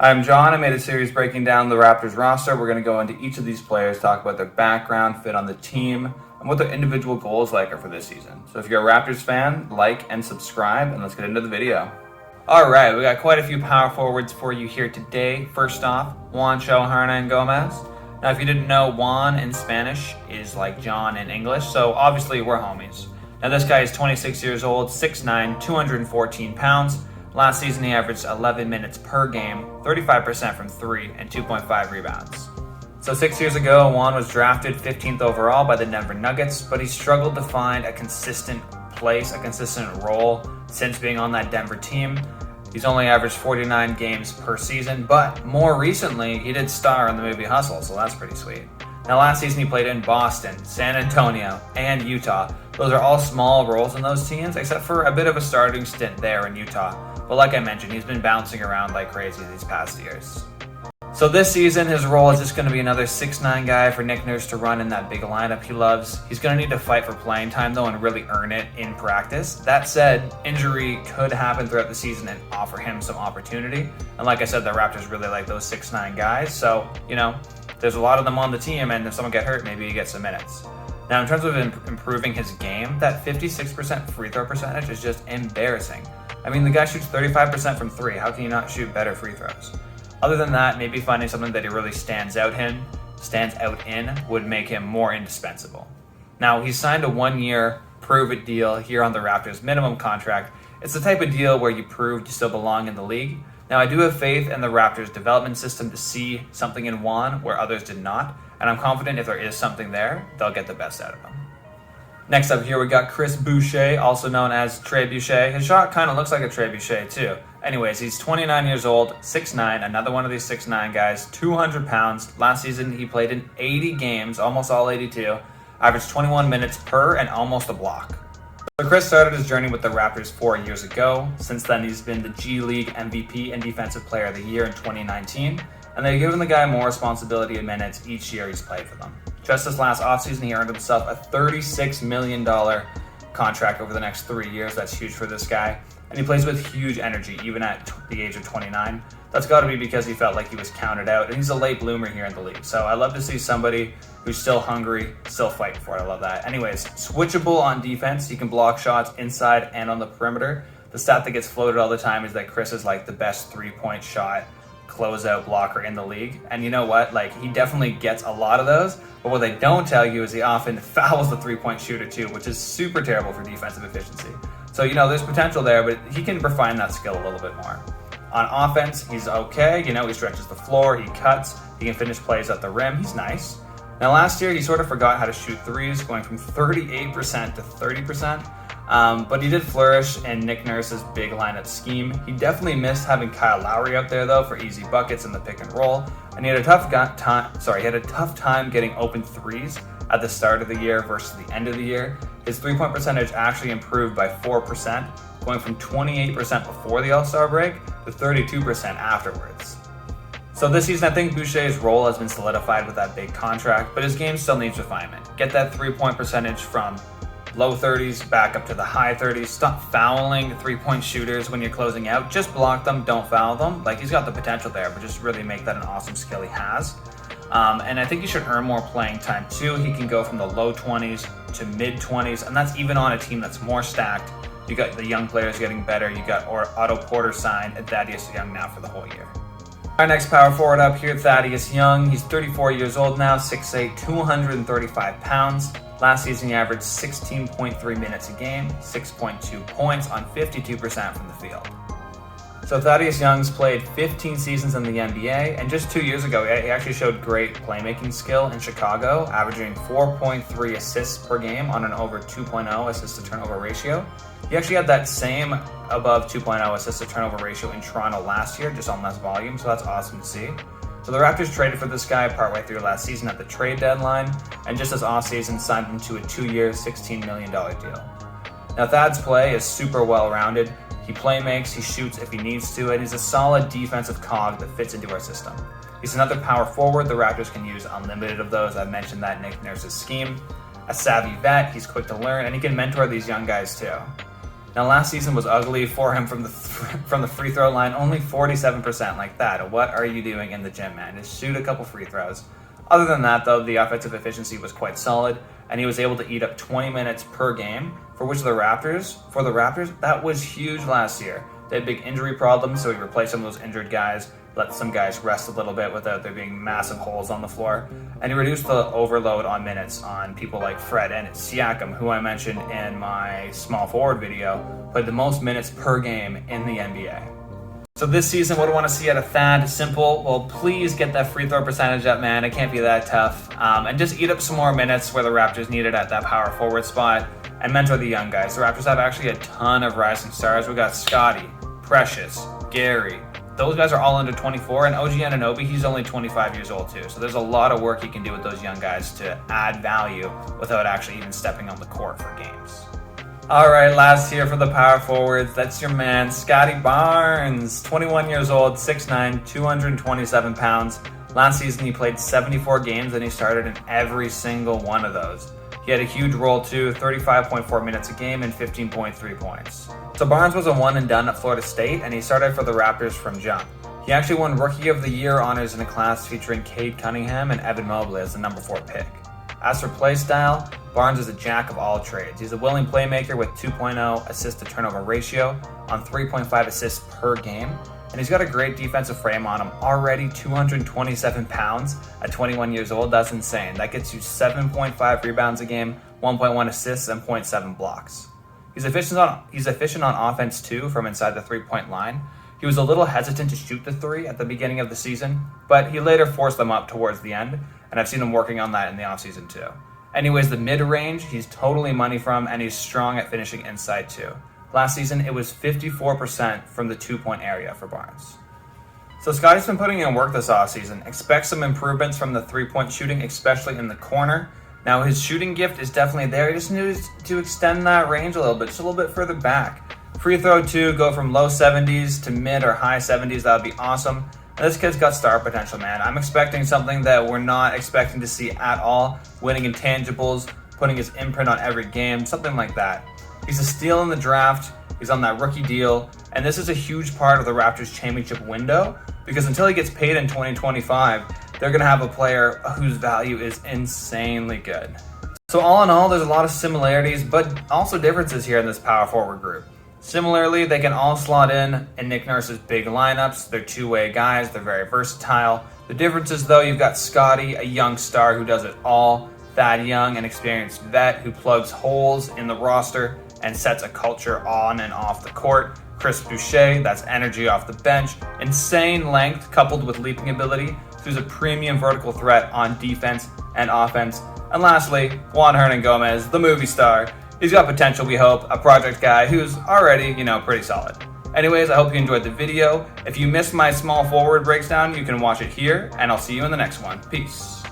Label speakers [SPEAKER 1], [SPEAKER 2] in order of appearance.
[SPEAKER 1] I'm John. I made a series breaking down the Raptors roster. We're going to go into each of these players, talk about their background, fit on the team, and what their individual goals are for this season. So if you're a Raptors fan, like and subscribe, and let's get into the video. All right, we got quite a few power forwards for you here today. First off, Juan Hernangomez. Now, if you didn't know, Juan in Spanish is like John in English, so obviously we're homies. Now, this guy is 26 years old, 6'9", 214 pounds. Last season, he averaged 11 minutes per game, 35% from three, and 2.5 rebounds. So 6 years ago, Juan was drafted 15th overall by the Denver Nuggets, but he struggled to find a consistent place, a consistent role since being on that Denver team. He's only averaged 49 games per season, but more recently, he did star in the movie Hustle, so that's pretty sweet. Now, last season, he played in Boston, San Antonio, and Utah. Those are all small roles in those teams, except for a bit of a starting stint there in Utah. But like I mentioned, he's been bouncing around like crazy these past years. So this season, his role is just going to be another 6'9" guy for Nick Nurse to run in that big lineup he loves. He's going to need to fight for playing time, though, and really earn it in practice. That said, injury could happen throughout the season and offer him some opportunity. And like I said, the Raptors really like those 6'9" guys. So, there's a lot of them on the team, and if someone get hurt, maybe he gets some minutes. Now, in terms of improving his game, that 56% free throw percentage is just embarrassing. I mean, the guy shoots 35% from three. How can you not shoot better free throws? Other than that, maybe finding something that he really stands out in would make him more indispensable. Now, he's signed a 1-year prove-it deal here on the Raptors minimum contract. It's the type of deal where you prove you still belong in the league. Now, I do have faith in the Raptors development system to see something in Juan where others did not, and I'm confident if there is something there, they'll get the best out of him. Next up here, we got Boucher, also known as Boucher. His shot kind of looks like a Boucher too. Anyways, he's 29 years old, 6'9", another one of these 6'9" guys, 200 pounds. Last season, he played in 80 games, almost all 82, averaged 21 minutes per and almost a block. So Chris started his journey with the Raptors 4 years ago. Since then, he's been the G League MVP and Defensive Player of the Year in 2019, and they've given the guy more responsibility and minutes each year he's played for them. Just this last offseason, he earned himself a $36 million contract over the next 3 years. That's huge for this guy. And he plays with huge energy, even at the age of 29. That's got to be because he felt like he was counted out, and he's a late bloomer here in the league. So I love to see somebody who's still hungry, still fighting for it. I love that. Anyways, switchable on defense. He can block shots inside and on the perimeter. The stat that gets floated all the time is that Chris is like the best three-point shot closeout blocker in the league. And you know what? He definitely gets a lot of those. But what they don't tell you is he often fouls the three-point shooter too, which is super terrible for defensive efficiency. So, there's potential there, but he can refine that skill a little bit more. On offense, he's okay. He stretches the floor, he cuts, he can finish plays at the rim. He's nice. Now, last year, he sort of forgot how to shoot threes, going from 38% to 30%. But he did flourish in Nick Nurse's big lineup scheme. He definitely missed having Kyle Lowry out there, though, for easy buckets in the pick and roll. And he had a tough time getting open threes at the start of the year versus the end of the year. His three-point percentage actually improved by 4%, going from 28% before the All-Star break to 32% afterwards. So this season, I think Boucher's role has been solidified with that big contract, but his game still needs refinement. Get that three-point percentage from low 30s back up to the high 30s. Stop fouling three-point shooters when you're closing out. Just block them, don't foul them. He's got the potential there, but just really make that an awesome skill he has. And I think he should earn more playing time too. He can go from the low 20s to mid 20s, and that's even on a team that's more stacked. You got the young players getting better. You got Otto Porter signed and Thaddeus Young now for the whole year. Our next power forward up here, Thaddeus Young. He's 34 years old now, 6'8", 235 pounds. Last season, he averaged 16.3 minutes a game, 6.2 points on 52% from the field. So Thaddeus Young's played 15 seasons in the NBA, and just 2 years ago, he actually showed great playmaking skill in Chicago, averaging 4.3 assists per game on an over 2.0 assist-to-turnover ratio. He actually had that same above 2.0 assist-to-turnover ratio in Toronto last year, just on less volume, so that's awesome to see. So the Raptors traded for this guy partway through last season at the trade deadline, and just this offseason signed him to a 2-year, $16 million deal. Now Thad's play is super well-rounded. He playmakes, he shoots if he needs to, and he's a solid defensive cog that fits into our system. He's another power forward. The Raptors can use unlimited of those. I've mentioned that in Nick Nurse's scheme. A savvy vet, he's quick to learn, and he can mentor these young guys too. Now, last season was ugly for him from the free throw line, only 47% like that. What are you doing in the gym, man? Just shoot a couple free throws. Other than that, though, the offensive efficiency was quite solid, and he was able to eat up 20 minutes per game, for the Raptors, that was huge last year. They had big injury problems, so he replaced some of those injured guys, let some guys rest a little bit without there being massive holes on the floor, and he reduced the overload on minutes on people like Fred and Siakam, who I mentioned in my small forward video, played the most minutes per game in the NBA. So this season, what do I want to see out of Thad? Simple. Well, please get that free throw percentage up, man. It can't be that tough. And just eat up some more minutes where the Raptors need it at that power forward spot and mentor the young guys. The Raptors have actually a ton of rising stars. We got Scottie, Precious, Gary. Those guys are all under 24, and OG Anunoby, he's only 25 years old too. So there's a lot of work you can do with those young guys to add value without actually even stepping on the court for games. All right, last here for the power forwards. That's your man, Scottie Barnes, 21 years old, 6'9", 227 pounds. Last season, he played 74 games, and he started in every single one of those. He had a huge role too, 35.4 minutes a game and 15.3 points. So Barnes was a one and done at Florida State, and he started for the Raptors from jump. He actually won Rookie of the Year honors in a class featuring Cade Cunningham and Evan Mobley as the number 4 pick. As for play style, Barnes is a jack of all trades. He's a willing playmaker with 2.0 assist-to-turnover ratio on 3.5 assists per game, and he's got a great defensive frame on him. Already 227 pounds at 21 years old. That's insane. That gets you 7.5 rebounds a game, 1.1 assists, and 0.7 blocks. He's efficient on offense too from inside the three-point line. He was a little hesitant to shoot the three at the beginning of the season, but he later forced them up towards the end, and I've seen him working on that in the offseason too. Anyways, the mid-range, he's totally money from, and he's strong at finishing inside too. Last season, it was 54% from the two-point area for Barnes. So Scottie's been putting in work this offseason. Expect some improvements from the three-point shooting, especially in the corner. Now, his shooting gift is definitely there. He just needs to extend that range a little bit, just a little bit further back. Free throw too, go from low 70s to mid or high 70s. That would be awesome. And this kid's got star potential, man. I'm expecting something that we're not expecting to see at all. Winning intangibles, putting his imprint on every game, something like that. He's a steal in the draft. He's on that rookie deal. And this is a huge part of the Raptors championship window because until he gets paid in 2025, they're going to have a player whose value is insanely good. So all in all, there's a lot of similarities, but also differences here in this power forward group. Similarly, they can all slot in Nick Nurse's big lineups. They're two-way guys. They're very versatile. The differences, though, you've got Scottie, a young star who does it all. Thad Young, an experienced vet who plugs holes in the roster and sets a culture on and off the court. Chris Boucher, that's energy off the bench. Insane length coupled with leaping ability. Who's a premium vertical threat on defense and offense. And lastly, Juan Hernangomez, the movie star. He's got potential, we hope, a project guy who's already, pretty solid. Anyways, I hope you enjoyed the video. If you missed my small forward breakdown, you can watch it here, and I'll see you in the next one. Peace.